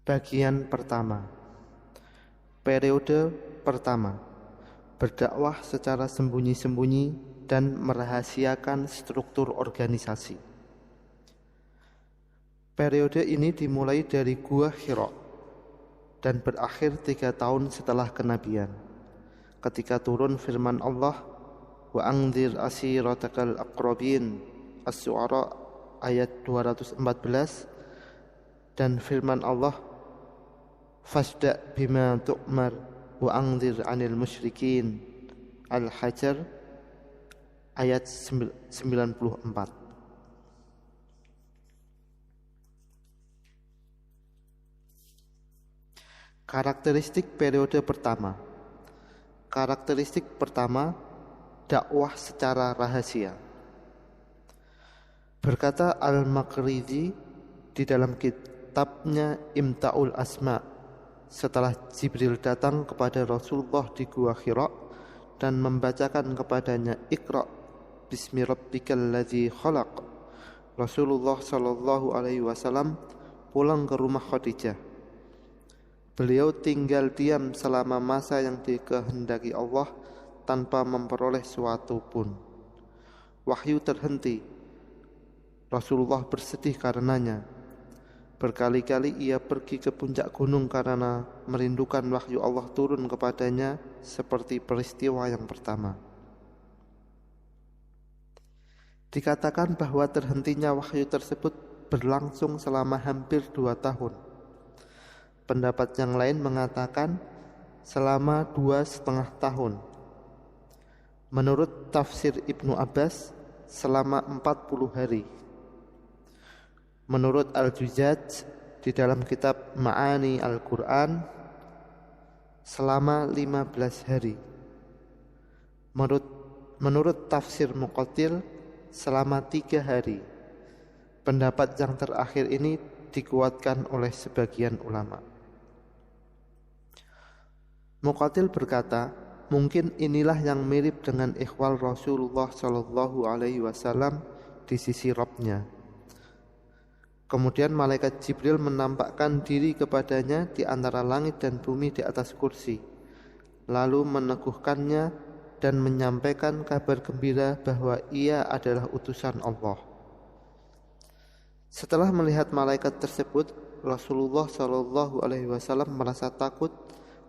Bagian pertama. Periode pertama. Berdakwah secara sembunyi-sembunyi dan merahasiakan struktur organisasi. Periode ini dimulai dari Gua Hira dan berakhir 3 tahun setelah kenabian, ketika turun firman Allah, wa anzir ashiratakal aqrabin, Asy-Syu'ara ayat 214, dan firman Allah, fasda bima tu'mar wa anzir 'anil musyrikin, Al-Hajar ayat 94. Karakteristik periode pertama. Karakteristik pertama, dakwah secara rahasia. Berkata Al-Maqrizi di dalam kitabnya Imta'ul Asma, setelah Jibril datang kepada Rasulullah di Gua Hira dan membacakan kepadanya Iqra bismi rabbikal ladzi khalaq, Rasulullah sallallahu alaihi wasallam pulang ke rumah Khadijah. Beliau tinggal diam selama masa yang dikehendaki Allah tanpa memperoleh suatu pun. Wahyu terhenti. Rasulullah bersedih karenanya. Berkali-kali ia pergi ke puncak gunung karena merindukan wahyu Allah turun kepadanya seperti peristiwa yang pertama. Dikatakan bahwa terhentinya wahyu tersebut berlangsung selama hampir 2 tahun. Pendapat yang lain mengatakan selama 2,5 tahun. Menurut tafsir Ibnu Abbas, selama 40 hari. Menurut Al-Juzaj di dalam kitab Ma'ani Al-Quran, selama 15 hari. Menurut tafsir Muqatil, selama 3 hari. Pendapat yang terakhir ini dikuatkan oleh sebagian ulama. Muqatil berkata, mungkin inilah yang mirip dengan ikhwal Rasulullah sallallahu alaihi wasallam di sisi Rabb-Nya. Kemudian malaikat Jibril menampakkan diri kepadanya di antara langit dan bumi di atas kursi, lalu meneguhkannya dan menyampaikan kabar gembira bahwa ia adalah utusan Allah. Setelah melihat malaikat tersebut, Rasulullah sallallahu alaihi wasallam merasa takut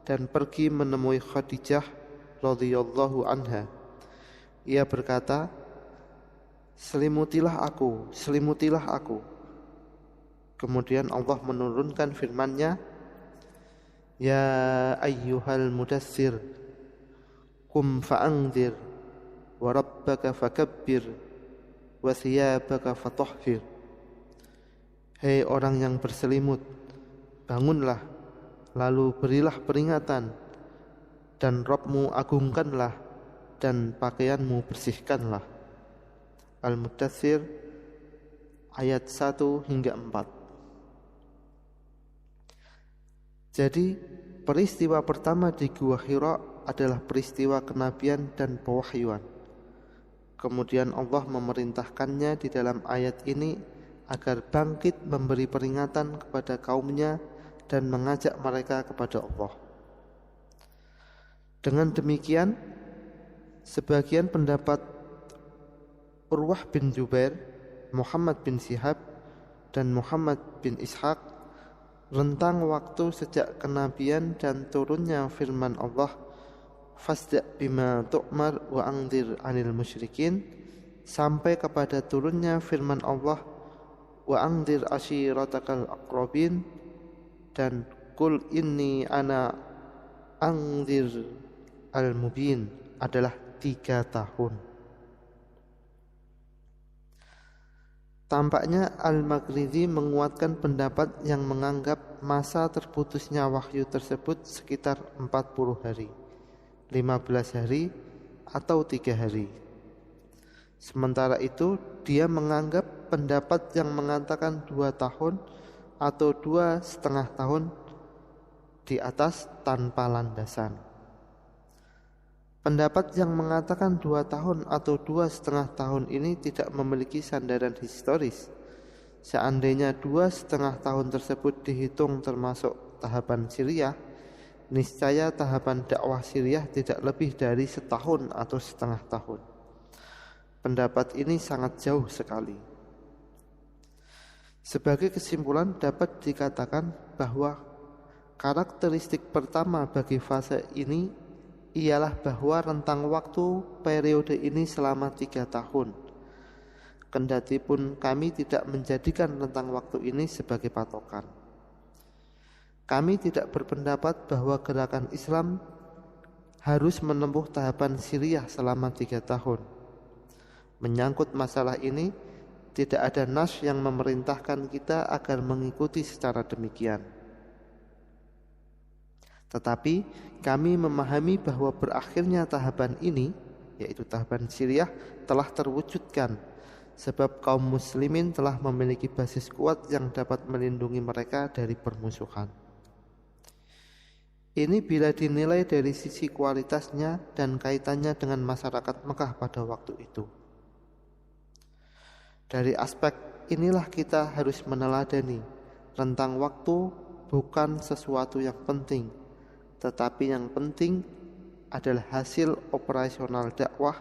dan pergi menemui Khadijah radhiyallahu anha. Ia berkata, selimutilah aku. Kemudian Allah menurunkan firman-Nya, ya ayyuhal mudaththir qum fa'anzir wa rabbaka fakabbir wa thiyabaka fatahhir. Hei orang yang berselimut, bangunlah, lalu berilah peringatan, dan Rabb-Mu agungkanlah, dan pakaianmu bersihkanlah. Al-Mudaththir ayat 1 hingga 4. Jadi peristiwa pertama di Gua Hira adalah peristiwa kenabian dan pewahyuan. Kemudian Allah memerintahkannya di dalam ayat ini agar bangkit memberi peringatan kepada kaumnya dan mengajak mereka kepada Allah. Dengan demikian, sebagian pendapat Urwah bin Zubair, Muhammad bin Shihab, dan Muhammad bin Ishaq, rentang waktu sejak kenabian dan turunnya firman Allah, fasda' bima tu'mar wa anzir 'anil musyrikin, sampai kepada turunnya firman Allah, wa anzir ashiratakal aqrabin, dan kul inni ana anzir al-mubin, adalah 3 tahun. Tampaknya Al-Maqrizi menguatkan pendapat yang menganggap masa terputusnya wahyu tersebut sekitar 40 hari, 15 hari, atau 3 hari. Sementara itu, dia menganggap pendapat yang mengatakan 2 tahun atau 2,5 tahun di atas tanpa landasan. Pendapat yang mengatakan 2 tahun atau 2,5 tahun ini tidak memiliki sandaran historis, Seandainya 2,5 tahun tersebut dihitung termasuk tahapan Siriyah, niscaya tahapan dakwah Siriyah tidak lebih dari 1 tahun atau 1,5 tahun. Pendapat ini sangat jauh sekali. Sebagai kesimpulan dapat dikatakan bahwa karakteristik pertama bagi fase ini ialah bahwa rentang waktu periode ini selama 3 tahun. Kendatipun kami tidak menjadikan rentang waktu ini sebagai patokan. Kami tidak berpendapat bahwa gerakan Islam harus menempuh tahapan Siriyah selama 3 tahun. Menyangkut masalah ini, tidak ada nas yang memerintahkan kita agar mengikuti secara demikian. Tetapi kami memahami bahwa berakhirnya tahapan ini, yaitu tahapan Siriyah, telah terwujudkan, sebab kaum muslimin telah memiliki basis kuat yang dapat melindungi mereka dari permusuhan. Ini bila dinilai dari sisi kualitasnya dan kaitannya dengan masyarakat Mekah pada waktu itu. Dari aspek inilah kita harus meneladani rentang waktu bukan sesuatu yang penting, tetapi yang penting adalah hasil operasional dakwah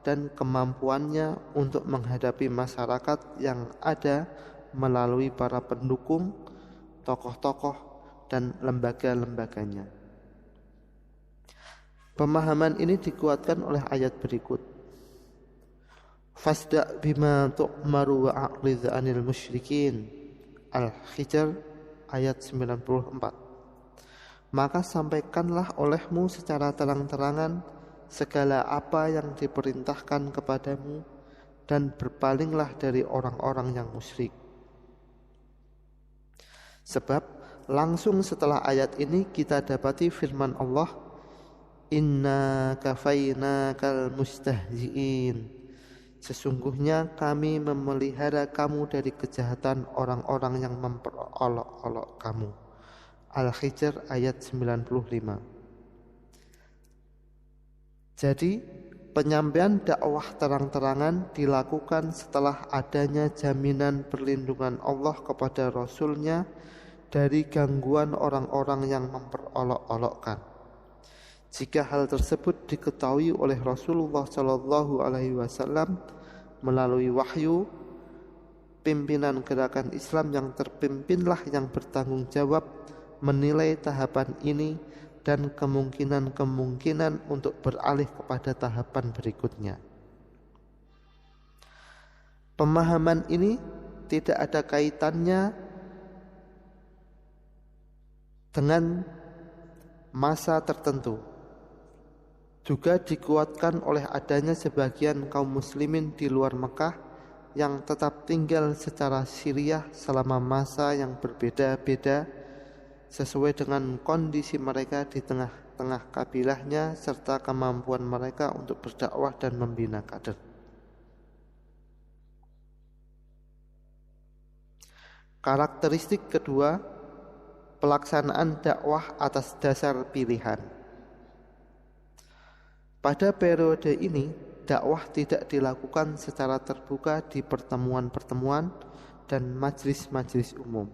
dan kemampuannya untuk menghadapi masyarakat yang ada melalui para pendukung, tokoh-tokoh, dan lembaga-lembaganya. Pemahaman ini dikuatkan oleh ayat berikut. Fasda' bima tu'maru wa a'rid 'anil musyrikin. Al-Hijr ayat 94. Maka sampaikanlah olehmu secara terang-terangan segala apa yang diperintahkan kepadamu dan berpalinglah dari orang-orang yang musyrik. Sebab langsung setelah ayat ini kita dapati firman Allah, Inna kafainakal mustahzi'in. Sesungguhnya kami memelihara kamu dari kejahatan orang-orang yang memperolok-olok kamu. Al-Hijr ayat 95. Jadi penyampaian dakwah terang-terangan dilakukan setelah adanya jaminan perlindungan Allah kepada Rasul-Nya dari gangguan orang-orang yang memperolok-olokkan. Jika hal tersebut diketahui oleh Rasulullah SAW melalui wahyu, pimpinan gerakan Islam yang terpimpinlah yang bertanggung jawab menilai tahapan ini dan kemungkinan-kemungkinan untuk beralih kepada tahapan berikutnya. Pemahaman ini tidak ada kaitannya dengan masa tertentu. Juga dikuatkan oleh adanya sebagian kaum muslimin di luar Mekah yang tetap tinggal secara Siriyah selama masa yang berbeda-beda sesuai dengan kondisi mereka di tengah-tengah kabilahnya serta kemampuan mereka untuk berdakwah dan membina kader. Karakteristik kedua, pelaksanaan dakwah atas dasar pilihan. Pada periode ini, dakwah tidak dilakukan secara terbuka di pertemuan-pertemuan dan majelis-majelis umum,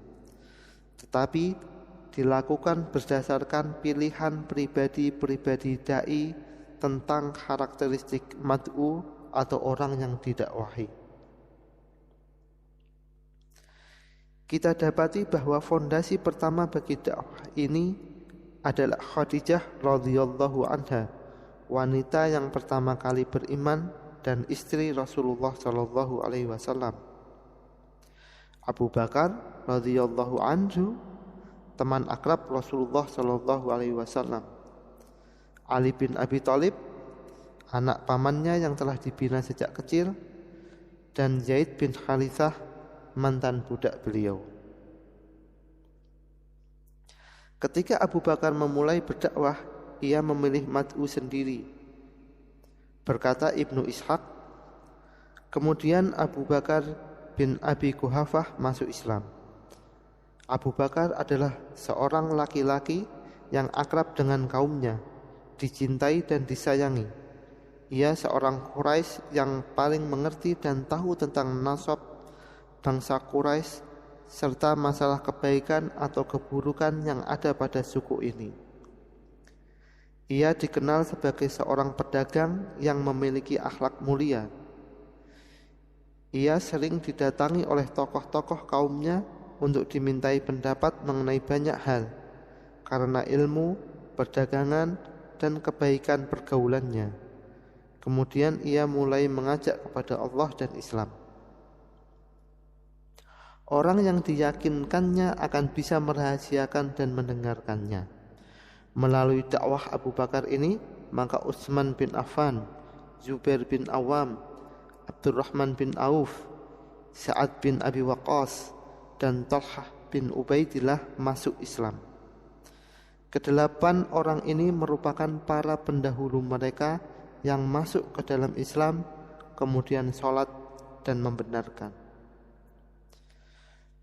tetapi dilakukan berdasarkan pilihan pribadi-pribadi da'i tentang karakteristik mad'u atau orang yang didakwahi. Kita dapati bahwa fondasi pertama bagi dakwah ini adalah Khadijah radhiyallahu anha, wanita yang pertama kali beriman dan istri Rasulullah sallallahu alaihi wasallam. Abu Bakar radhiyallahu anhu, teman akrab Rasulullah sallallahu alaihi wasallam. Ali bin Abi Thalib, anak pamannya yang telah dibina sejak kecil, dan Zaid bin Harithah, mantan budak beliau. Ketika Abu Bakar memulai berdakwah, ia memilih mad'u sendiri. Berkata Ibnu Ishaq, kemudian Abu Bakar bin Abi Quhafah masuk Islam. Abu Bakar adalah seorang laki-laki yang akrab dengan kaumnya, dicintai dan disayangi. Ia seorang Quraisy yang paling mengerti dan tahu tentang nasab bangsa Quraisy, serta masalah kebaikan atau keburukan yang ada pada suku ini. Ia dikenal sebagai seorang pedagang yang memiliki akhlak mulia. Ia sering didatangi oleh tokoh-tokoh kaumnya untuk dimintai pendapat mengenai banyak hal, karena ilmu, perdagangan, dan kebaikan pergaulannya. Kemudian ia mulai mengajak kepada Allah dan Islam. Orang yang diyakinkannya akan bisa merahasiakan dan mendengarkannya. Melalui dakwah Abu Bakar ini, maka Utsman bin Affan, Zubair bin Awam, Abdurrahman bin Auf, Sa'ad bin Abi Waqqas, dan Talhah bin Ubaidillah masuk Islam. Kedelapan orang ini merupakan para pendahulu mereka yang masuk ke dalam Islam, kemudian sholat dan membenarkan.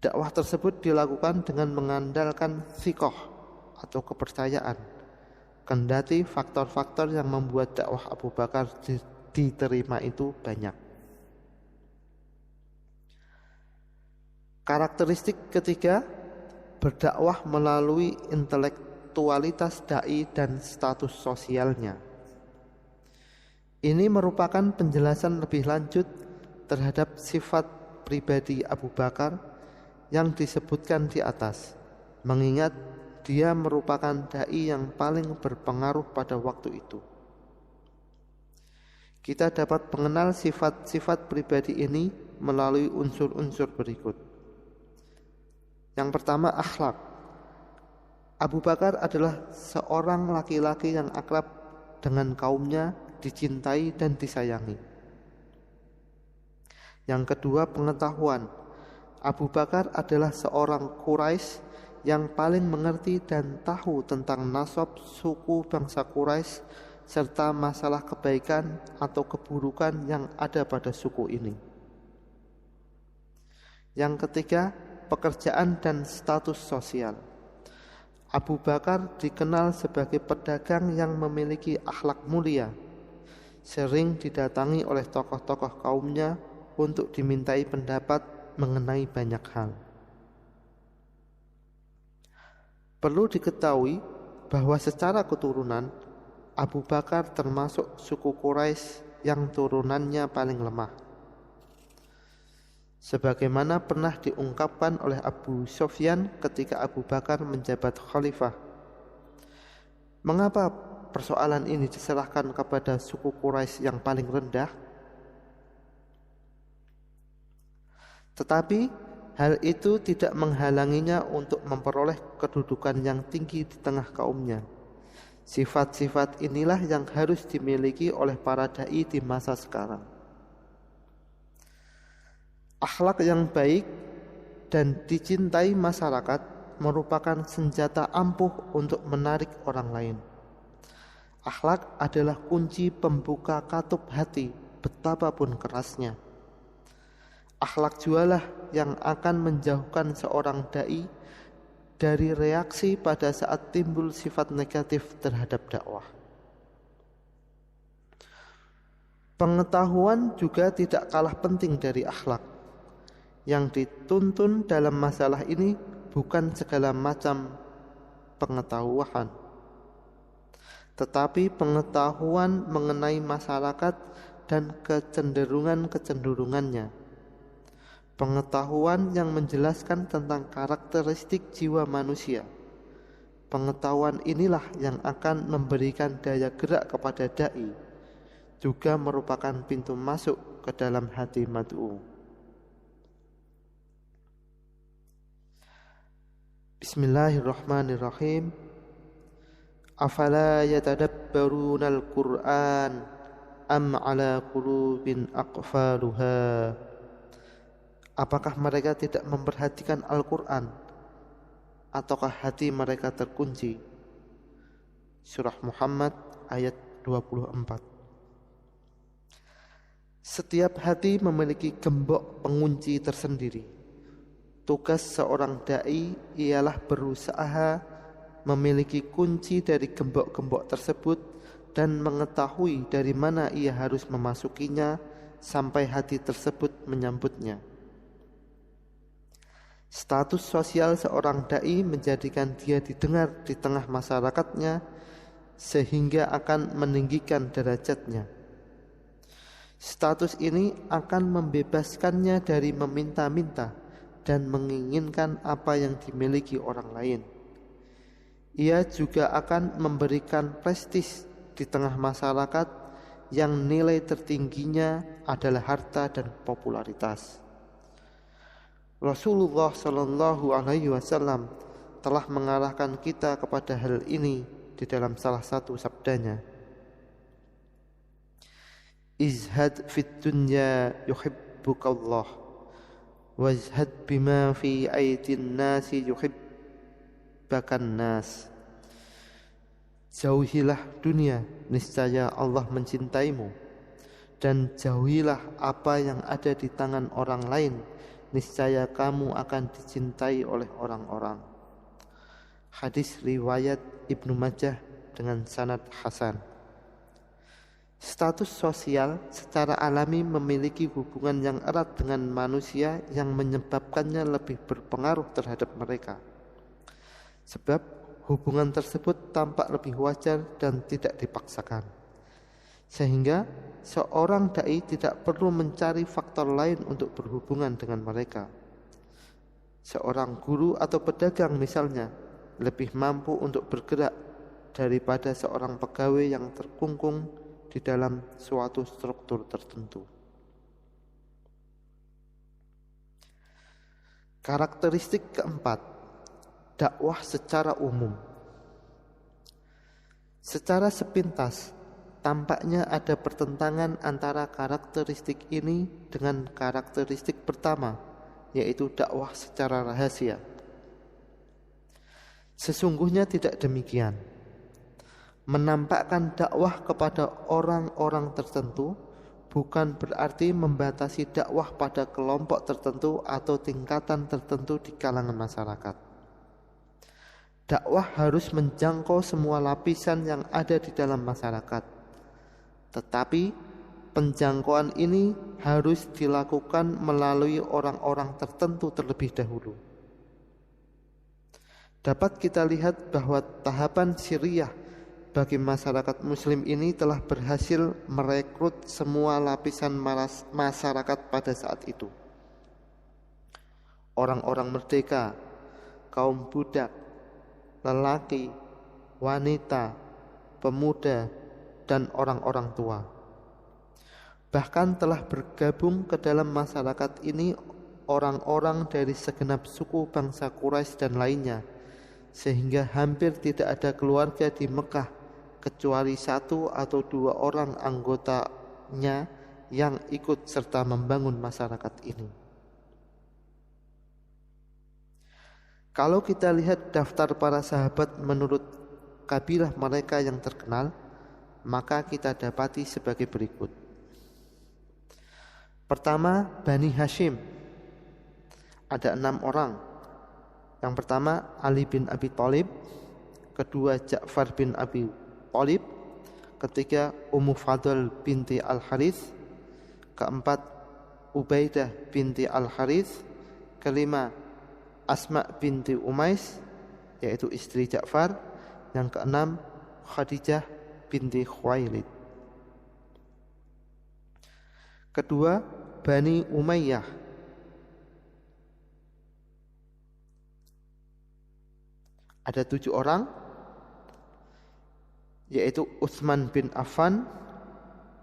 Dakwah tersebut dilakukan dengan mengandalkan thiqah atau kepercayaan, kendati faktor-faktor yang membuat dakwah Abu Bakar diterima itu banyak. Karakteristik ketiga, berdakwah melalui intelektualitas dai dan status sosialnya. Ini merupakan penjelasan lebih lanjut terhadap sifat pribadi Abu Bakar yang disebutkan di atas, mengingat dia merupakan dai yang paling berpengaruh pada waktu itu. Kita dapat mengenal sifat-sifat pribadi ini melalui unsur-unsur berikut. Yang pertama, akhlak. Abu Bakar adalah seorang laki-laki yang akrab dengan kaumnya, dicintai dan disayangi. Yang kedua, pengetahuan. Abu Bakar adalah seorang Quraisy yang paling mengerti dan tahu tentang nasab suku bangsa Quraisy serta masalah kebaikan atau keburukan yang ada pada suku ini. Yang ketiga, pekerjaan dan status sosial. Abu Bakar dikenal sebagai pedagang yang memiliki akhlak mulia, sering didatangi oleh tokoh-tokoh kaumnya untuk dimintai pendapat mengenai banyak hal. Perlu diketahui bahwa secara keturunan Abu Bakar termasuk suku Quraisy yang turunannya paling lemah. Sebagaimana pernah diungkapkan oleh Abu Sufyan ketika Abu Bakar menjabat khalifah. Mengapa persoalan ini diserahkan kepada suku Quraisy yang paling rendah? Tetapi hal itu tidak menghalanginya untuk memperoleh kedudukan yang tinggi di tengah kaumnya. Sifat-sifat inilah yang harus dimiliki oleh para dai di masa sekarang. Akhlak yang baik dan dicintai masyarakat merupakan senjata ampuh untuk menarik orang lain. Akhlak adalah kunci pembuka katup hati, betapapun kerasnya. Akhlak jualah yang akan menjauhkan seorang dai dari reaksi pada saat timbul sifat negatif terhadap dakwah. Pengetahuan juga tidak kalah penting dari akhlak. Yang dituntun dalam masalah ini bukan segala macam pengetahuan, tetapi pengetahuan mengenai masyarakat dan kecenderungannya. Pengetahuan yang menjelaskan tentang karakteristik jiwa manusia. Pengetahuan inilah yang akan memberikan daya gerak kepada dai, juga merupakan pintu masuk ke dalam hati mad'u. Bismillahirrahmanirrahim. Afala yatadabbarunal Qur'an am ala qulubin aqfaluha. Apakah mereka tidak memperhatikan Al-Quran ataukah hati mereka terkunci? Surah Muhammad ayat 24. Setiap hati memiliki gembok pengunci tersendiri. Tugas seorang dai ialah berusaha memiliki kunci dari gembok-gembok tersebut dan mengetahui dari mana ia harus memasukinya sampai hati tersebut menyambutnya. Status sosial seorang dai menjadikan dia didengar di tengah masyarakatnya sehingga akan meninggikan derajatnya. Status ini akan membebaskannya dari meminta-minta dan menginginkan apa yang dimiliki orang lain. Ia juga akan memberikan prestis di tengah masyarakat yang nilai tertingginya adalah harta dan popularitas. Rasulullah Shallallahu Alaihi Wasallam telah mengarahkan kita kepada hal ini di dalam salah satu sabdanya. Izhad fit dunya yuhibbukallah wazhad bima fi aidin nasi yuhibbakan nas. Jauhilah dunia, niscaya Allah mencintaimu, dan jauhilah apa yang ada di tangan orang lain, niscaya kamu akan dicintai oleh orang-orang. Hadis riwayat Ibnu Majah dengan sanad hasan. Status sosial secara alami memiliki hubungan yang erat dengan manusia yang menyebabkannya lebih berpengaruh terhadap mereka. Sebab hubungan tersebut tampak lebih wajar dan tidak dipaksakan. Sehingga seorang dai tidak perlu mencari faktor lain untuk berhubungan dengan mereka. Seorang guru atau pedagang misalnya lebih mampu untuk bergerak daripada seorang pegawai yang terkungkung di dalam suatu struktur tertentu. Karakteristik keempat, dakwah secara umum. Secara sepintas, tampaknya ada pertentangan antara karakteristik ini dengan karakteristik pertama, yaitu dakwah secara rahasia. Sesungguhnya tidak demikian. Menampakkan dakwah kepada orang-orang tertentu bukan berarti membatasi dakwah pada kelompok tertentu atau tingkatan tertentu di kalangan masyarakat. Dakwah harus menjangkau semua lapisan yang ada di dalam masyarakat. Tetapi penjangkauan ini harus dilakukan melalui orang-orang tertentu terlebih dahulu. Dapat kita lihat bahwa tahapan Syriah bagi masyarakat muslim ini telah berhasil merekrut semua lapisan masyarakat pada saat itu. Orang-orang merdeka, kaum budak, lelaki, wanita, pemuda, dan orang-orang tua. Bahkan telah bergabung ke dalam masyarakat ini orang-orang dari segenap suku bangsa Quraisy dan lainnya, sehingga hampir tidak ada keluarga di Mekah kecuali 1 atau 2 orang anggotanya yang ikut serta membangun masyarakat ini. Kalau kita lihat daftar para sahabat menurut kabilah mereka yang terkenal, maka kita dapati sebagai berikut. Pertama, Bani Hashim. Ada 6 orang. Yang pertama, Ali bin Abi Thalib. Kedua, Ja'far bin Abi Thalib. Ketiga, Ummu Fadl binti Al-Harith. Keempat, Ubaidah binti Al-Harith. Kelima, Asma binti Umais, yaitu istri Ja'far. Yang keenam, Khadijah binti Khuwailid. Kedua, Bani Umayyah. Ada 7 orang, yaitu Utsman bin Affan,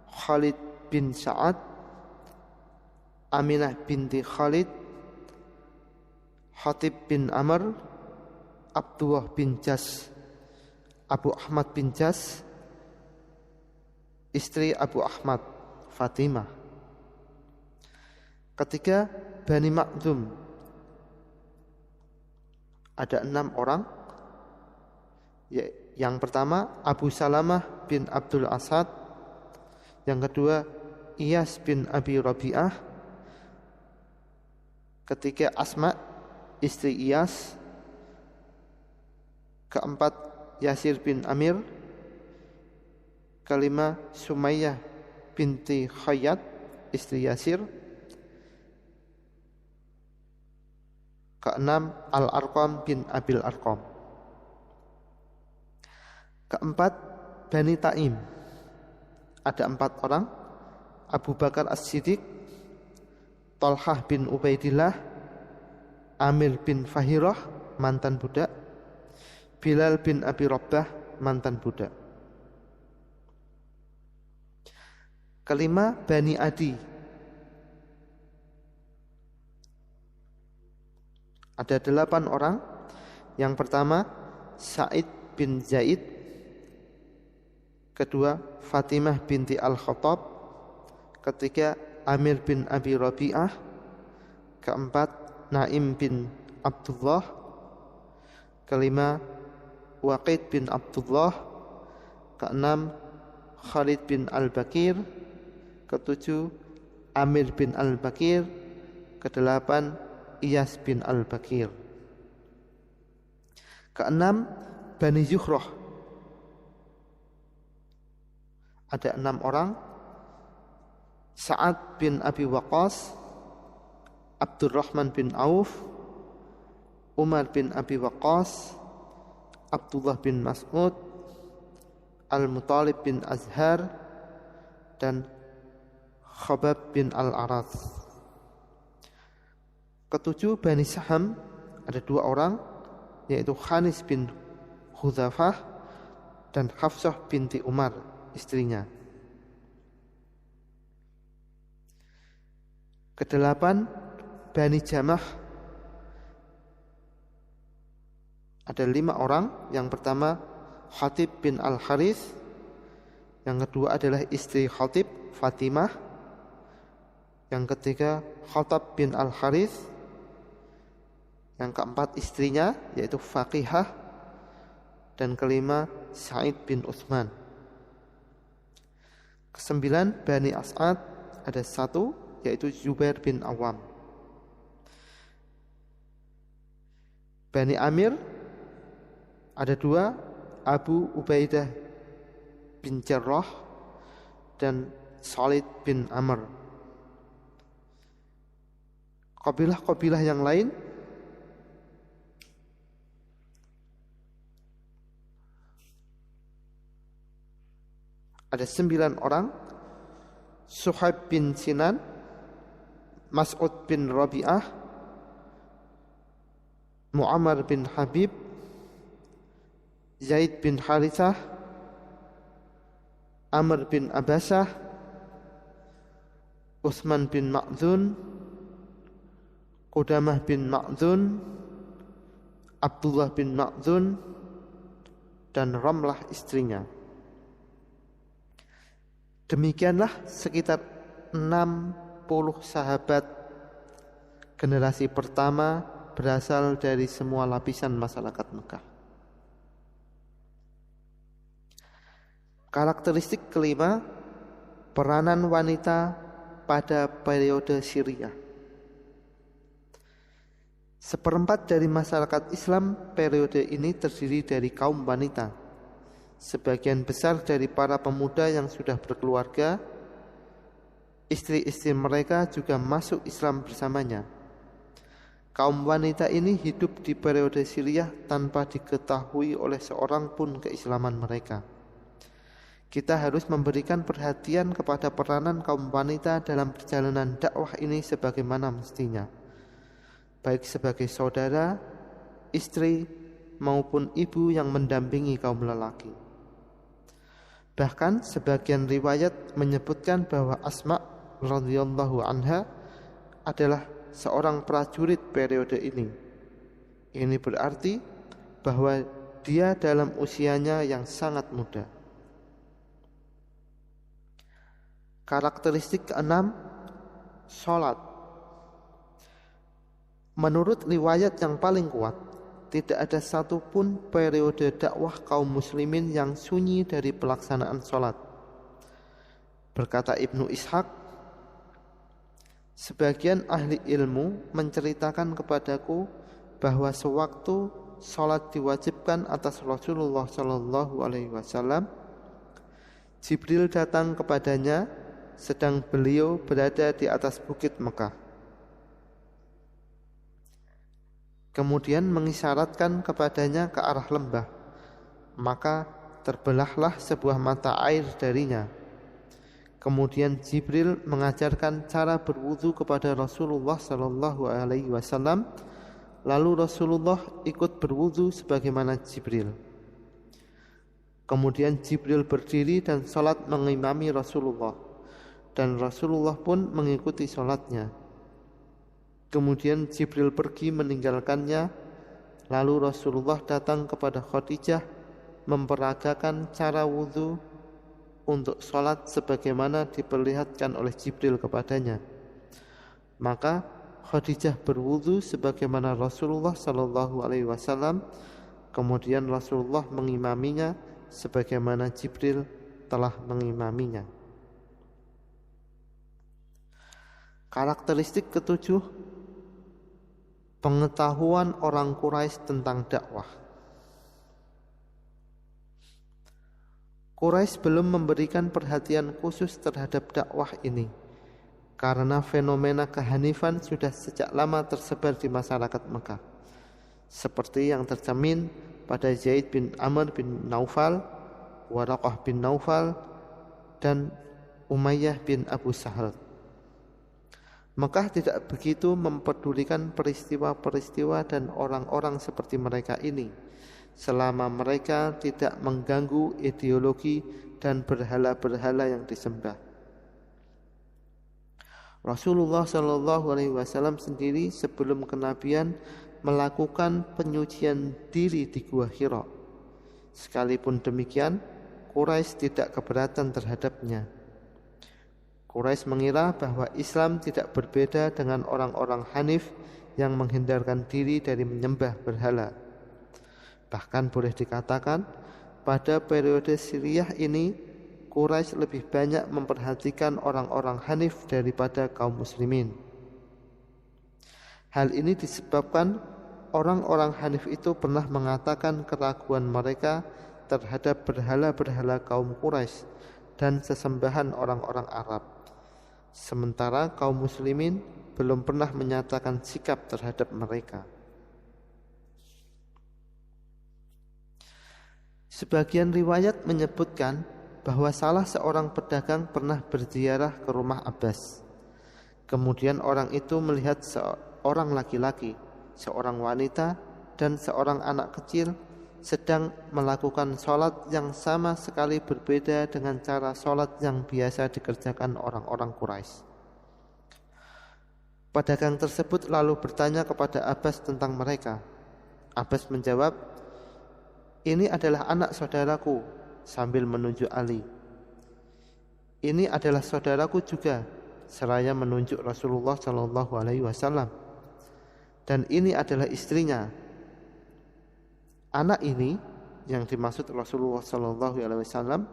Khalid bin Sa'ad, Aminah binti Khalid, Hatib bin Amr, Abdullah bin Jas, Abu Ahmad bin Jas, istri Abu Ahmad, Fatimah. Ketiga, Bani Makhzum. Ada 6 orang. Yang pertama, Abu Salamah bin Abdul Asad. Yang kedua, Iyas bin Abi Rabi'ah. Ketiga, Asma, istri Iyas. Keempat, Yasir bin Amir. Kelima, Sumayyah binti Khayyat, istri Yasir. Keenam, Al-Arqam bin Abil Arqam. Keempat, Bani Taim. Ada 4 orang, Abu Bakar As-Siddiq, Thalhah bin Ubaidillah, Amir bin Fahirah, mantan budak, Bilal bin Abi Rabbah, mantan budak. Kelima, Bani Adi. Ada 8 orang. Yang pertama, Sa'id bin Zaid. Kedua, Fatimah binti Al-Khattab. Ketiga, Amir bin Abi Rabi'ah. Keempat, Naim bin Abdullah. Kelima, Waqid bin Abdullah. Keenam, Khalid bin Al-Bakir. Ketujuh, Amir bin Al-Bakir. Kedelapan, Iyas bin Al-Bakir. Keenam, Bani Zuhrah. Ada 6 orang. Sa'ad bin Abi Waqqas, Abdurrahman bin Auf, Umar bin Abi Waqqas, Abdullah bin Mas'ud, Al-Muttalib bin Azhar, dan Khabab bin Al-Aras. Ketujuh, Bani Saham. Ada 2 orang, yaitu Khanis bin Hudzafah dan Hafsah binti Umar, istrinya. Kedelapan, Bani Jamah. Ada 5 orang. Yang pertama, Khatib bin Al-Harith. Yang kedua adalah istri Khatib, Fatimah. Yang ketiga, Khattab bin Al-Harith. Yang keempat, istrinya, yaitu Faqihah. Dan kelima, Sa'id bin Utsman. Kesembilan, Bani As'ad. Ada 1, yaitu Zubair bin Awam. Bani Amir. Ada 2, Abu Ubaidah bin Jarrah dan Khalid bin Amr. Kabilah-kabilah yang lain ada 9 orang. Suhaib bin Sinan, Mas'ud bin Rabi'ah, Mu'ammar bin Habib, Zaid bin Harithah, Amr bin Abasah, Utsman bin Ma'dzun, Qudamah bin Ma'dzun, Abdullah bin Ma'dzun, dan Ramlah istrinya. Demikianlah sekitar 60 sahabat generasi pertama berasal dari semua lapisan masyarakat Mekah. Karakteristik kelima, peranan wanita pada periode Syriah. Seperempat dari masyarakat Islam periode ini terdiri dari kaum wanita. Sebagian besar dari para pemuda yang sudah berkeluarga, istri-istri mereka juga masuk Islam bersamanya. Kaum wanita ini hidup di periode Syriah tanpa diketahui oleh seorang pun keislaman mereka. Kita harus memberikan perhatian kepada peranan kaum wanita dalam perjalanan dakwah ini sebagaimana mestinya, baik sebagai saudara, istri, maupun ibu yang mendampingi kaum lelaki. Bahkan sebagian riwayat menyebutkan bahwa Asma radhiyallahu anha adalah seorang prajurit periode ini. Ini berarti bahwa dia dalam usianya yang sangat muda. Karakteristik keenam, sholat. Menurut riwayat yang paling kuat, tidak ada satupun periode dakwah kaum muslimin yang sunyi dari pelaksanaan sholat. Berkata Ibnu Ishaq, sebagian ahli ilmu menceritakan kepadaku bahwa sewaktu sholat diwajibkan atas Rasulullah SAW, Jibril datang kepadanya sedang beliau berada di atas bukit Mekah. kemudian mengisyaratkan kepadanya ke arah lembah. Maka terbelahlah sebuah mata air darinya. Kemudian Jibril mengajarkan cara berwudu kepada Rasulullah sallallahu alaihi wasallam. Lalu Rasulullah ikut berwudu sebagaimana Jibril. Kemudian Jibril berdiri dan salat mengimami Rasulullah, dan Rasulullah pun mengikuti salatnya. Kemudian Jibril pergi meninggalkannya. Lalu Rasulullah datang kepada Khadijah memperagakan cara wudu untuk salat sebagaimana diperlihatkan oleh Jibril kepadanya. Maka Khadijah berwudu sebagaimana Rasulullah sallallahu alaihi wasallam. Kemudian Rasulullah mengimaminya sebagaimana Jibril telah mengimaminya. Karakteristik ketujuh, pengetahuan orang Quraisy tentang dakwah. Quraisy belum memberikan perhatian khusus terhadap dakwah ini, karena fenomena kehanifan sudah sejak lama tersebar di masyarakat Mekah, seperti yang tercermin pada Zaid bin Amr bin Naufal, Waraqah bin Naufal, dan Umayyah bin Abu Sahal. Mekah tidak begitu mempedulikan peristiwa-peristiwa dan orang-orang seperti mereka ini, selama mereka tidak mengganggu ideologi dan berhala-berhala yang disembah. Rasulullah SAW sendiri sebelum kenabian melakukan penyucian diri di Gua Hira. Sekalipun demikian, Quraisy tidak keberatan terhadapnya. Quraisy mengira bahwa Islam tidak berbeda dengan orang-orang Hanif yang menghindarkan diri dari menyembah berhala. Bahkan boleh dikatakan, pada periode Siriyah ini, Quraisy lebih banyak memperhatikan orang-orang Hanif daripada kaum muslimin. Hal ini disebabkan orang-orang Hanif itu pernah mengatakan keraguan mereka terhadap berhala-berhala kaum Quraisy dan sesembahan orang-orang Arab. Sementara kaum muslimin belum pernah menyatakan sikap terhadap mereka. Sebagian riwayat menyebutkan bahwa salah seorang pedagang pernah berziarah ke rumah Abbas. Kemudian orang itu melihat seorang laki-laki, seorang wanita, dan seorang anak kecil sedang melakukan sholat yang sama sekali berbeda dengan cara sholat yang biasa dikerjakan orang-orang Quraisy. Pedagang tersebut lalu bertanya kepada Abbas tentang mereka. Abbas menjawab, "Ini adalah anak saudaraku," sambil menunjuk Ali. "Ini adalah saudaraku juga," seraya menunjuk Rasulullah SAW. "Dan ini adalah istrinya." Anak ini yang dimaksud Rasulullah SAW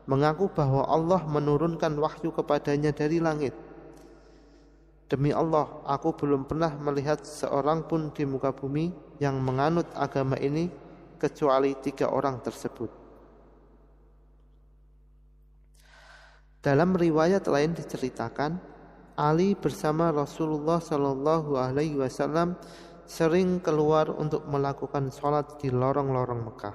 mengaku bahwa Allah menurunkan wahyu kepadanya dari langit. "Demi Allah, aku belum pernah melihat seorang pun di muka bumi yang menganut agama ini kecuali 3 orang tersebut." Dalam riwayat lain diceritakan, Ali bersama Rasulullah SAW sering keluar untuk melakukan sholat di lorong-lorong Mekah.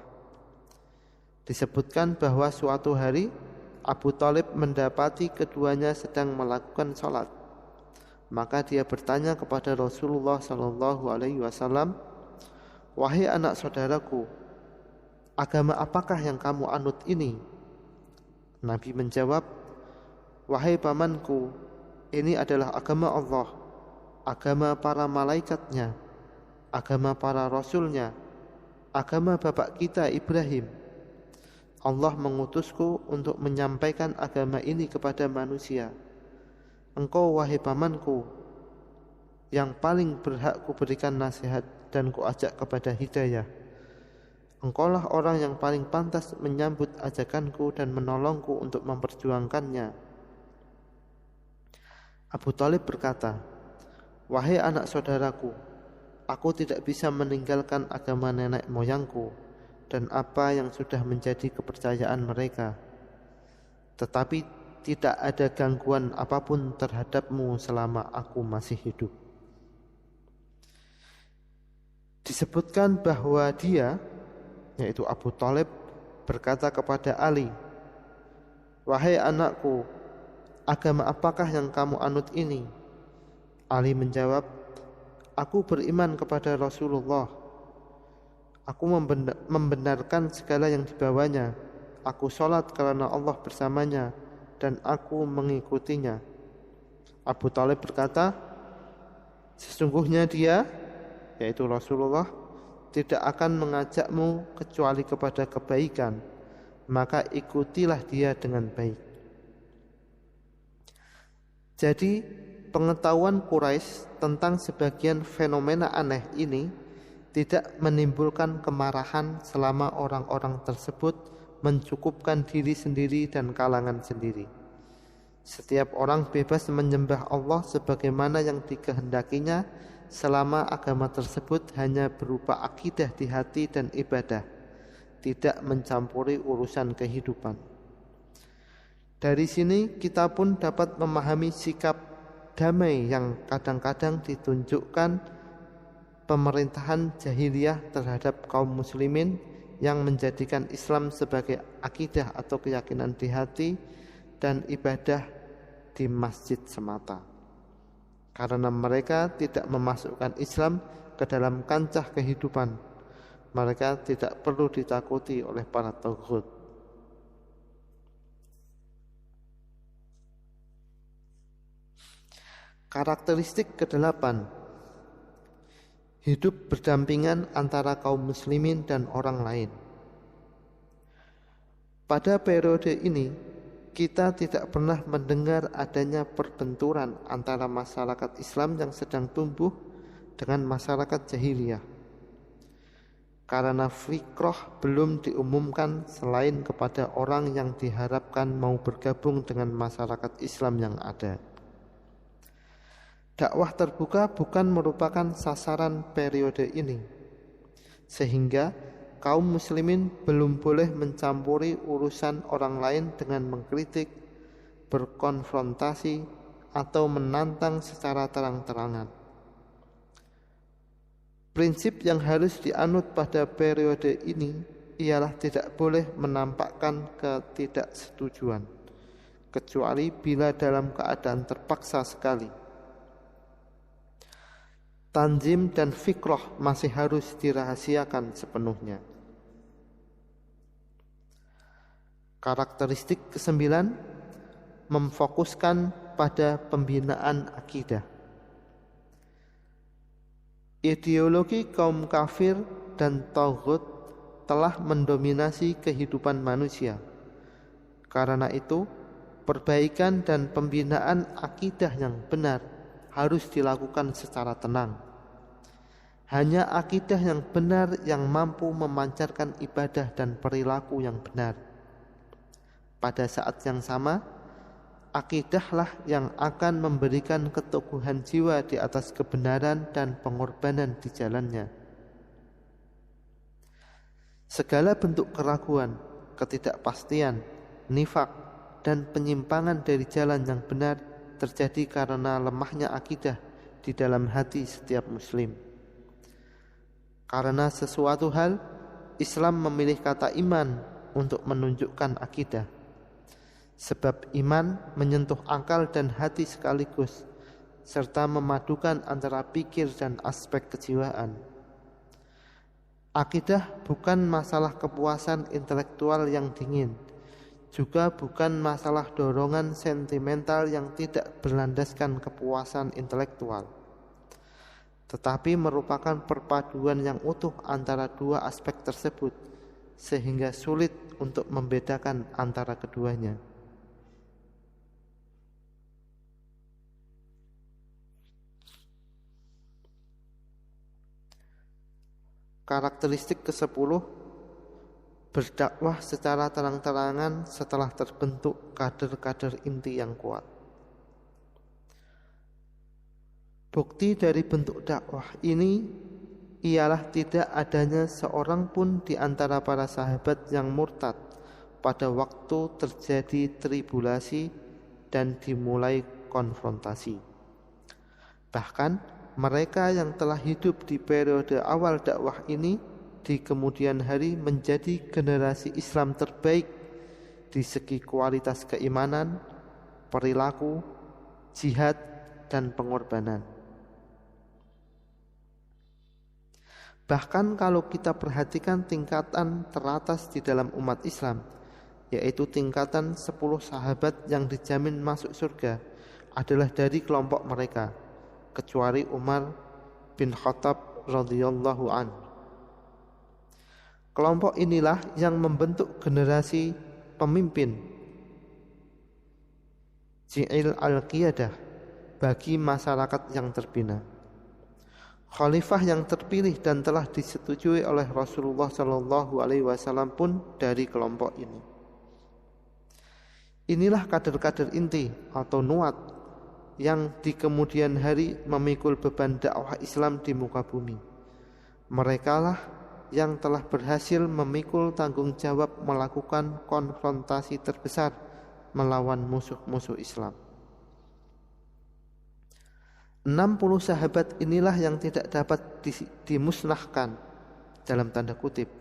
Disebutkan bahwa suatu hari Abu Thalib mendapati keduanya sedang melakukan sholat. Maka dia bertanya kepada Rasulullah SAW, "Wahai anak saudaraku, agama apakah yang kamu anut ini?" Nabi menjawab, "Wahai pamanku, ini adalah agama Allah, agama para malaikatnya, agama para rasulnya, agama bapak kita Ibrahim. Allah mengutusku untuk menyampaikan agama ini kepada manusia. Engkau wahai pamanku, yang paling berhak kuberikan nasihat dan kuajak kepada hidayah. Engkaulah orang yang paling pantas menyambut ajakanku dan menolongku untuk memperjuangkannya." Abu Thalib berkata, "Wahai anak saudaraku, aku tidak bisa meninggalkan agama nenek moyangku dan apa yang sudah menjadi kepercayaan mereka. Tetapi tidak ada gangguan apapun terhadapmu selama aku masih hidup." Disebutkan bahwa dia, yaitu Abu Thalib, berkata kepada Ali, "Wahai anakku, agama apakah yang kamu anut ini?" Ali menjawab, "Aku beriman kepada Rasulullah. Aku membenarkan segala yang dibawanya. Aku sholat karena Allah bersamanya, dan aku mengikutinya." Abu Thalib berkata, "Sesungguhnya dia, yaitu Rasulullah, tidak akan mengajakmu kecuali kepada kebaikan, maka ikutilah dia dengan baik." Jadi pengetahuan Quraisy tentang sebagian fenomena aneh ini tidak menimbulkan kemarahan selama orang-orang tersebut mencukupkan diri sendiri dan kalangan sendiri. Setiap orang bebas menyembah Allah sebagaimana yang dikehendakinya selama agama tersebut hanya berupa akidah di hati dan ibadah, tidak mencampuri urusan kehidupan. Dari sini kita pun dapat memahami sikap damai yang kadang-kadang ditunjukkan pemerintahan jahiliyah terhadap kaum muslimin yang menjadikan Islam sebagai akidah atau keyakinan di hati dan ibadah di masjid semata. Karena mereka tidak memasukkan Islam ke dalam kancah kehidupan, mereka tidak perlu ditakuti oleh para taghut. Karakteristik ke-8, hidup berdampingan antara kaum muslimin dan orang lain. Pada periode ini, kita tidak pernah mendengar adanya perbenturan antara masyarakat Islam yang sedang tumbuh dengan masyarakat jahiliyah. Karena fikrah belum diumumkan selain kepada orang yang diharapkan mau bergabung dengan masyarakat Islam yang ada. Dakwah terbuka bukan merupakan sasaran periode ini, sehingga kaum muslimin belum boleh mencampuri urusan orang lain dengan mengkritik, berkonfrontasi, atau menantang secara terang-terangan. Prinsip yang harus dianut pada periode ini ialah tidak boleh menampakkan ketidaksetujuan, kecuali bila dalam keadaan terpaksa sekali. Tanzim dan fikrah masih harus dirahasiakan sepenuhnya. Karakteristik ke-9, memfokuskan pada pembinaan akidah. Ideologi kaum kafir dan taghut telah mendominasi kehidupan manusia. Karena itu, perbaikan dan pembinaan akidah yang benar harus dilakukan secara tenang. Hanya akidah yang benar yang mampu memancarkan ibadah dan perilaku yang benar. Pada saat yang sama, akidahlah yang akan memberikan keteguhan jiwa di atas kebenaran dan pengorbanan di jalannya. Segala bentuk keraguan, ketidakpastian, nifak, dan penyimpangan dari jalan yang benar terjadi karena lemahnya akidah di dalam hati setiap muslim. Karena sesuatu hal, Islam memilih kata iman untuk menunjukkan akidah. Sebab iman menyentuh akal dan hati sekaligus, serta memadukan antara pikir dan aspek kejiwaan. Akidah bukan masalah kepuasan intelektual yang dingin, juga bukan masalah dorongan sentimental yang tidak berlandaskan kepuasan intelektual, tetapi merupakan perpaduan yang utuh antara dua aspek tersebut, sehingga sulit untuk membedakan antara keduanya. Karakteristik ke-10, berdakwah secara terang-terangan setelah terbentuk kader-kader inti yang kuat. Bukti dari bentuk dakwah ini ialah tidak adanya seorang pun di antara para sahabat yang murtad pada waktu terjadi tribulasi dan dimulai konfrontasi. Bahkan mereka yang telah hidup di periode awal dakwah ini di kemudian hari menjadi generasi Islam terbaik di segi kualitas keimanan, perilaku, jihad, dan pengorbanan. Bahkan kalau kita perhatikan tingkatan teratas di dalam umat Islam, yaitu tingkatan 10 sahabat yang dijamin masuk surga, adalah dari kelompok mereka, kecuali Umar bin Khattab radhiyallahu an. Kelompok inilah yang membentuk generasi pemimpin Ji'il al-Qiyadah bagi masyarakat yang terbina. Khalifah yang terpilih dan telah disetujui oleh Rasulullah SAW pun dari kelompok ini. Inilah kader-kader inti atau nuat yang di kemudian hari memikul beban dakwah Islam di muka bumi. Merekalah yang telah berhasil memikul tanggung jawab melakukan konfrontasi terbesar melawan musuh-musuh Islam. 60 sahabat inilah yang tidak dapat dimusnahkan dalam tanda kutip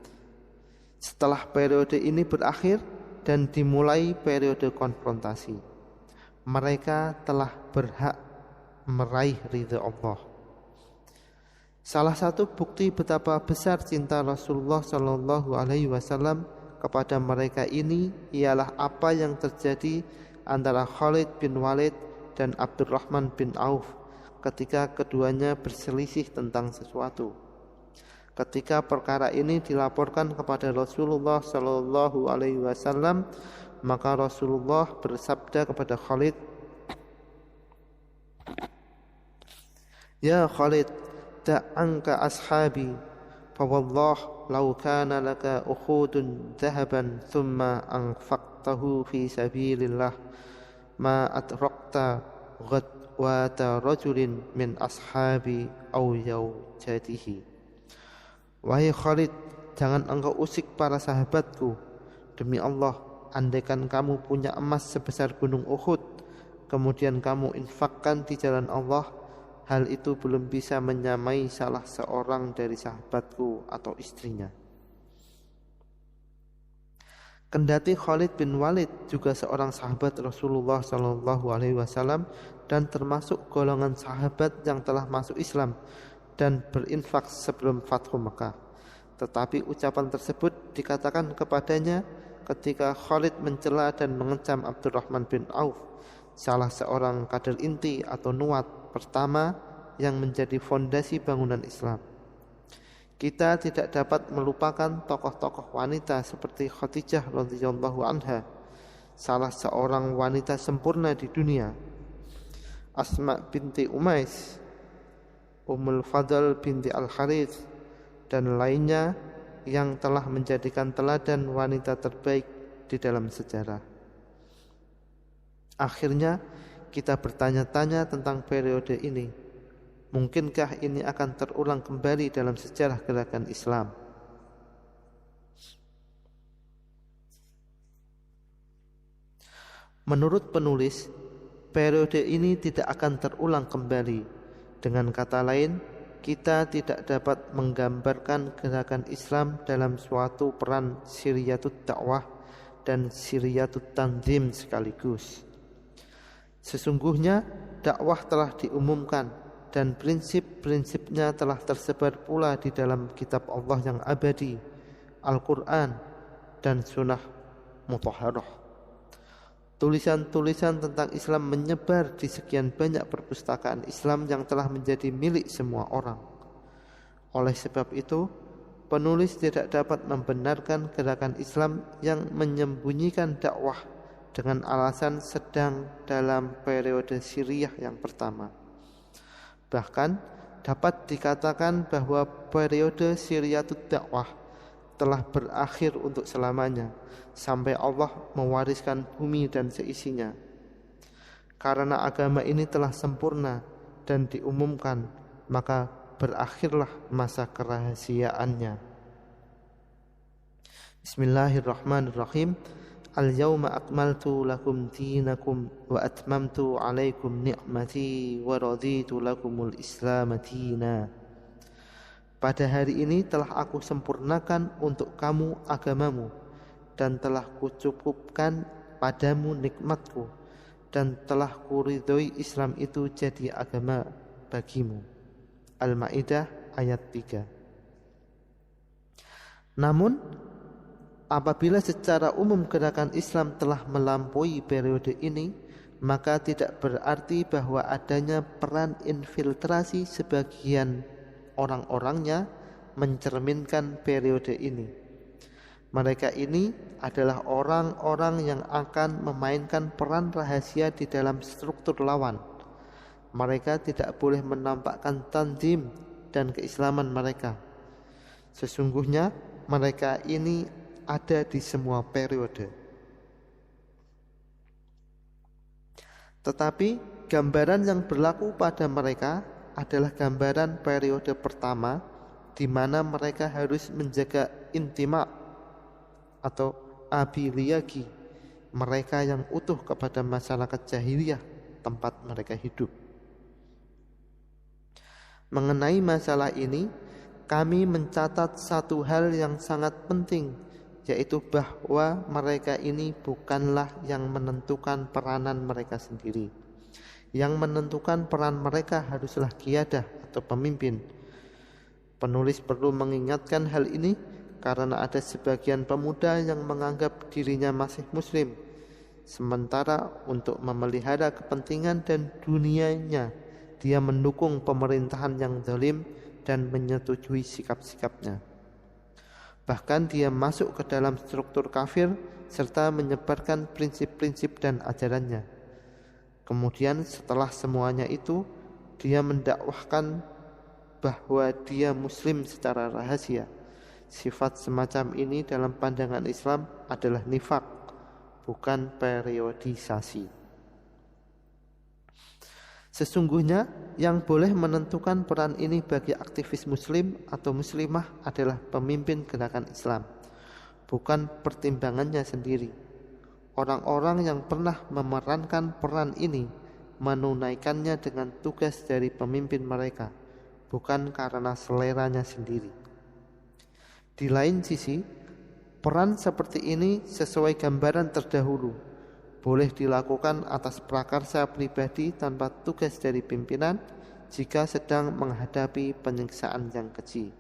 setelah periode ini berakhir dan dimulai periode konfrontasi. Mereka telah berhak meraih ridha Allah. Salah satu bukti betapa besar cinta Rasulullah SAW kepada mereka ini ialah apa yang terjadi antara Khalid bin Walid dan Abdurrahman bin Auf ketika keduanya berselisih tentang sesuatu. Ketika perkara ini dilaporkan kepada Rasulullah SAW, maka Rasulullah bersabda kepada Khalid, "Ya Khalid, da'anka ashabi, fawallah law kana laka ukhudun dhahaban thumma anfaqtahu fi sabilillah ma adrakta ghadwata rajulin min ashabi aw yaujatihi." Wahai Khalid, jangan engkau usik para sahabatku. Demi Allah, andaikan kamu punya emas sebesar gunung Uhud, kemudian kamu infakkan di jalan Allah, hal itu belum bisa menyamai salah seorang dari sahabatku atau istrinya. Kendati Khalid bin Walid juga seorang sahabat Rasulullah SAW dan termasuk golongan sahabat yang telah masuk Islam dan berinfak sebelum Fathu Mekah, tetapi ucapan tersebut dikatakan kepadanya ketika Khalid mencela dan mengecam Abdurrahman bin Auf, salah seorang kader inti atau nuat pertama yang menjadi fondasi bangunan Islam. Kita tidak dapat melupakan tokoh-tokoh wanita seperti Khadijah radhiyallahu anha, salah seorang wanita sempurna di dunia, Asma binti Umais, Ummul Fadl binti Al-Harith, dan lainnya yang telah menjadikan teladan wanita terbaik di dalam sejarah. Akhirnya kita bertanya-tanya tentang periode ini. Mungkinkah ini akan terulang kembali dalam sejarah gerakan Islam? Menurut penulis, periode ini tidak akan terulang kembali. Dengan kata lain, kita tidak dapat menggambarkan gerakan Islam dalam suatu peran Siriyatut Dakwah dan Siriyatut Tanzim sekaligus. Sesungguhnya dakwah telah diumumkan dan prinsip-prinsipnya telah tersebar pula di dalam kitab Allah yang abadi, Al-Quran dan Sunnah Mutahharah. Tulisan-tulisan tentang Islam menyebar di sekian banyak perpustakaan Islam yang telah menjadi milik semua orang. Oleh sebab itu, penulis tidak dapat membenarkan gerakan Islam yang menyembunyikan dakwah dengan alasan sedang dalam periode Siriyah yang pertama. Bahkan dapat dikatakan bahwa periode Siriyatut Dakwah telah berakhir untuk selamanya sampai Allah mewariskan bumi dan seisinya. Karena agama ini telah sempurna dan diumumkan, maka berakhirlah masa kerahasiaannya. Bismillahirrahmanirrahim. Al-yawma akmaltu lakum dinakum wa atmamtu alaikum ni'mati wa raditu lakumul Islam dina. Pada hari ini telah aku sempurnakan untuk kamu agamamu dan telah kucukupkan padamu nikmatku dan telah kuridhoi Islam itu jadi agama bagimu. Al-Maidah ayat 3. Namun apabila secara umum gerakan Islam telah melampaui periode ini, maka tidak berarti bahwa adanya peran infiltrasi sebagian orang-orangnya mencerminkan periode ini. Mereka ini adalah orang-orang yang akan memainkan peran rahasia di dalam struktur lawan. Mereka tidak boleh menampakkan tanzim dan keislaman mereka. Sesungguhnya mereka ini ada di semua periode. Tetapi gambaran yang berlaku pada mereka adalah gambaran periode pertama, di mana mereka harus menjaga intima atau abiliyagi mereka yang utuh kepada masyarakat jahiliyah tempat mereka hidup. Mengenai masalah ini, kami mencatat satu hal yang sangat penting, yaitu bahwa mereka ini bukanlah yang menentukan peranan mereka sendiri. Yang menentukan peran mereka haruslah qiyadah atau pemimpin. Penulis perlu mengingatkan hal ini karena ada sebagian pemuda yang menganggap dirinya masih muslim, sementara untuk memelihara kepentingan dan dunianya dia mendukung pemerintahan yang zalim dan menyetujui sikap-sikapnya. Bahkan dia masuk ke dalam struktur kafir serta menyebarkan prinsip-prinsip dan ajarannya. Kemudian setelah semuanya itu, dia mendakwahkan bahwa dia muslim secara rahasia. Sifat semacam ini dalam pandangan Islam adalah nifaq, bukan periodisasi. Sesungguhnya yang boleh menentukan peran ini bagi aktivis muslim atau muslimah adalah pemimpin gerakan Islam, bukan pertimbangannya sendiri. Orang-orang yang pernah memerankan peran ini menunaikannya dengan tugas dari pemimpin mereka, bukan karena seleranya sendiri. Di lain sisi, peran seperti ini sesuai gambaran terdahulu boleh dilakukan atas prakarsa pribadi tanpa tugas dari pimpinan jika sedang menghadapi penyiksaan yang keji.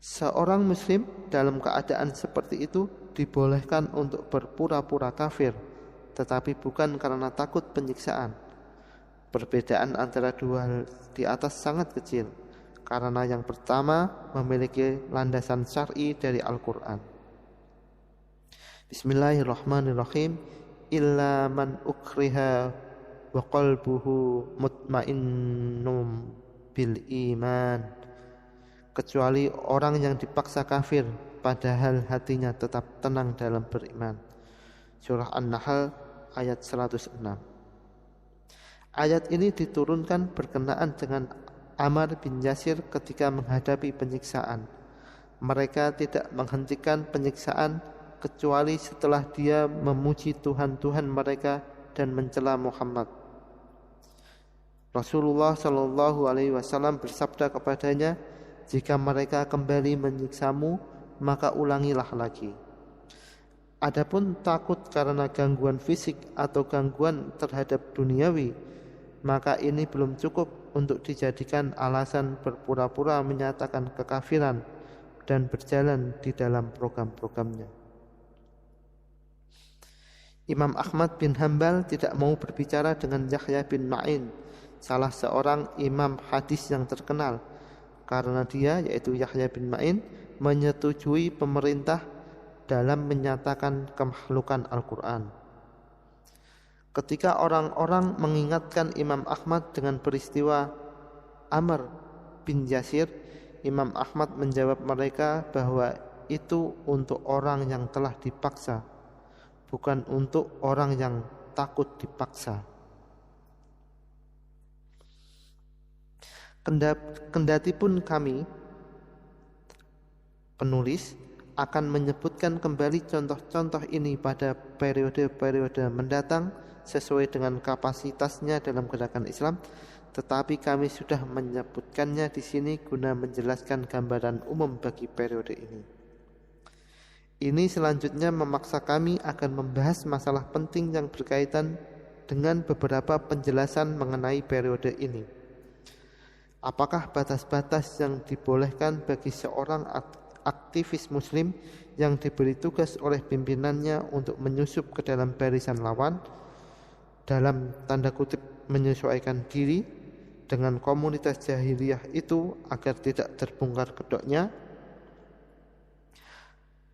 Seorang muslim dalam keadaan seperti itu dibolehkan untuk berpura-pura kafir, tetapi bukan karena takut penyiksaan. Perbedaan antara dua hal di atas sangat kecil, karena yang pertama memiliki landasan syar'i dari Al-Quran. Bismillahirrahmanirrahim. Illa man ukriha wa qalbuhu mutmainnum bil iman. Kecuali orang yang dipaksa kafir padahal hatinya tetap tenang dalam beriman. Surah An-Nahl ayat 106. Ayat ini diturunkan berkenaan dengan Ammar bin Yasir ketika menghadapi penyiksaan. Mereka tidak menghentikan penyiksaan kecuali setelah dia memuji Tuhan-Tuhan mereka dan mencela Muhammad. Rasulullah SAW bersabda kepadanya, jika mereka kembali menyiksamu, maka ulangilah lagi. Adapun takut karena gangguan fisik atau gangguan terhadap duniawi, maka ini belum cukup untuk dijadikan alasan berpura-pura menyatakan kekafiran dan berjalan di dalam program-programnya. Imam Ahmad bin Hanbal tidak mau berbicara dengan Yahya bin Ma'in, salah seorang imam hadis yang terkenal, karena dia, yaitu Yahya bin Ma'in, menyetujui pemerintah dalam menyatakan kemakhlukan Al-Quran. Ketika orang-orang mengingatkan Imam Ahmad dengan peristiwa Ammar bin Yasir, Imam Ahmad menjawab mereka bahwa itu untuk orang yang telah dipaksa, bukan untuk orang yang takut dipaksa. Kendati pun kami, penulis, akan menyebutkan kembali contoh-contoh ini pada periode-periode mendatang sesuai dengan kapasitasnya dalam gerakan Islam, tetapi kami sudah menyebutkannya di sini guna menjelaskan gambaran umum bagi periode ini. Ini selanjutnya memaksa kami akan membahas masalah penting yang berkaitan dengan beberapa penjelasan mengenai periode ini. Apakah batas-batas yang dibolehkan bagi seorang aktivis muslim yang diberi tugas oleh pimpinannya untuk menyusup ke dalam barisan lawan, dalam tanda kutip menyesuaikan diri dengan komunitas jahiliyah itu agar tidak terbongkar kedoknya?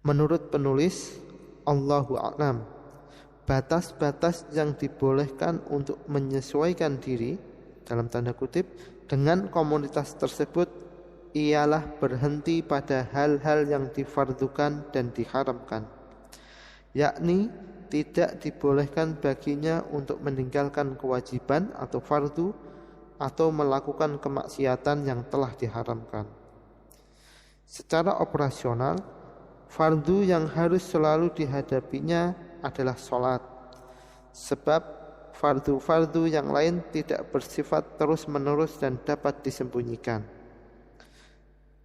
Menurut penulis, Allahu a'lam, batas-batas yang dibolehkan untuk menyesuaikan diri dalam tanda kutip dengan komunitas tersebut ialah berhenti pada hal-hal yang difardukan dan diharamkan, yakni tidak dibolehkan baginya untuk meninggalkan kewajiban atau fardu atau melakukan kemaksiatan yang telah diharamkan. Secara operasional, fardu yang harus selalu dihadapinya adalah sholat, sebab fardu-fardu yang lain tidak bersifat terus-menerus dan dapat disembunyikan.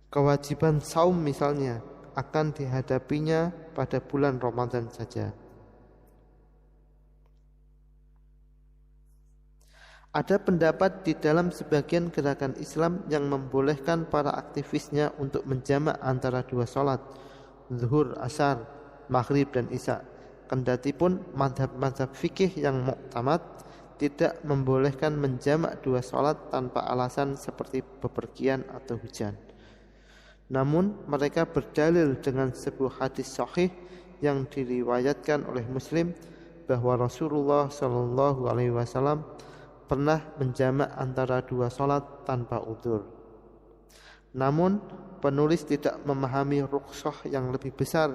Kewajiban saum misalnya akan dihadapinya pada bulan Ramadan saja. Ada pendapat di dalam sebagian gerakan Islam yang membolehkan para aktivisnya untuk menjamak antara dua sholat, zuhur, asar, maghrib dan isya. Kendatipun madhab-madhab fikih yang muktamad tidak membolehkan menjamak dua sholat tanpa alasan seperti bepergian atau hujan. Namun mereka berdalil dengan sebuah hadis sahih yang diriwayatkan oleh Muslim bahwa Rasulullah SAW pernah menjamak antara dua sholat tanpa udzur. Namun penulis tidak memahami rukhsah yang lebih besar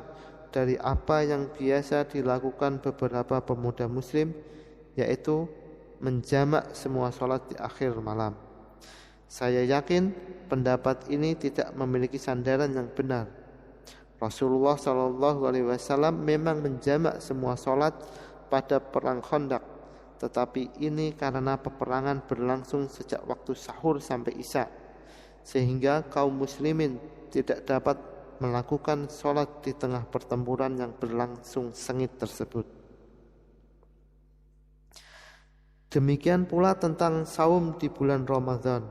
dari apa yang biasa dilakukan beberapa pemuda muslim, yaitu menjamak semua sholat di akhir malam. Saya yakin pendapat ini tidak memiliki sandaran yang benar. Rasulullah SAW memang menjamak semua sholat pada perang Khandaq, tetapi ini karena peperangan berlangsung sejak waktu sahur sampai isya, sehingga kaum muslimin tidak dapat melakukan sholat di tengah pertempuran yang berlangsung sengit tersebut. Demikian pula tentang saum di bulan Ramadan.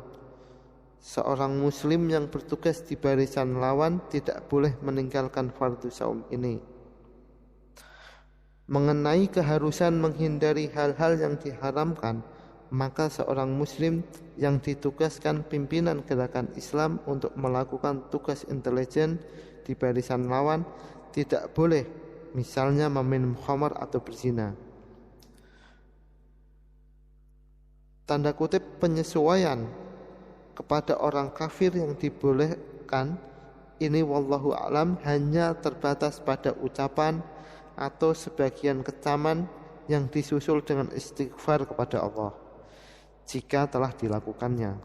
Seorang muslim yang bertugas di barisan lawan tidak boleh meninggalkan fardu saum ini. Mengenai keharusan menghindari hal-hal yang diharamkan, maka seorang muslim yang ditugaskan pimpinan gerakan Islam untuk melakukan tugas intelijen di barisan lawan tidak boleh misalnya meminum khamar atau berzina. Tanda kutip penyesuaian kepada orang kafir yang dibolehkan ini wallahu a'lam hanya terbatas pada ucapan atau sebagian kecaman yang disusul dengan istighfar kepada Allah jika telah dilakukannya.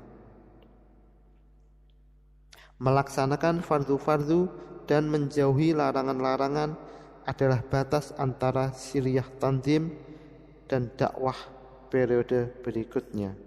Melaksanakan fardu-fardu dan menjauhi larangan-larangan adalah batas antara siriyah tanzim dan dakwah periode berikutnya.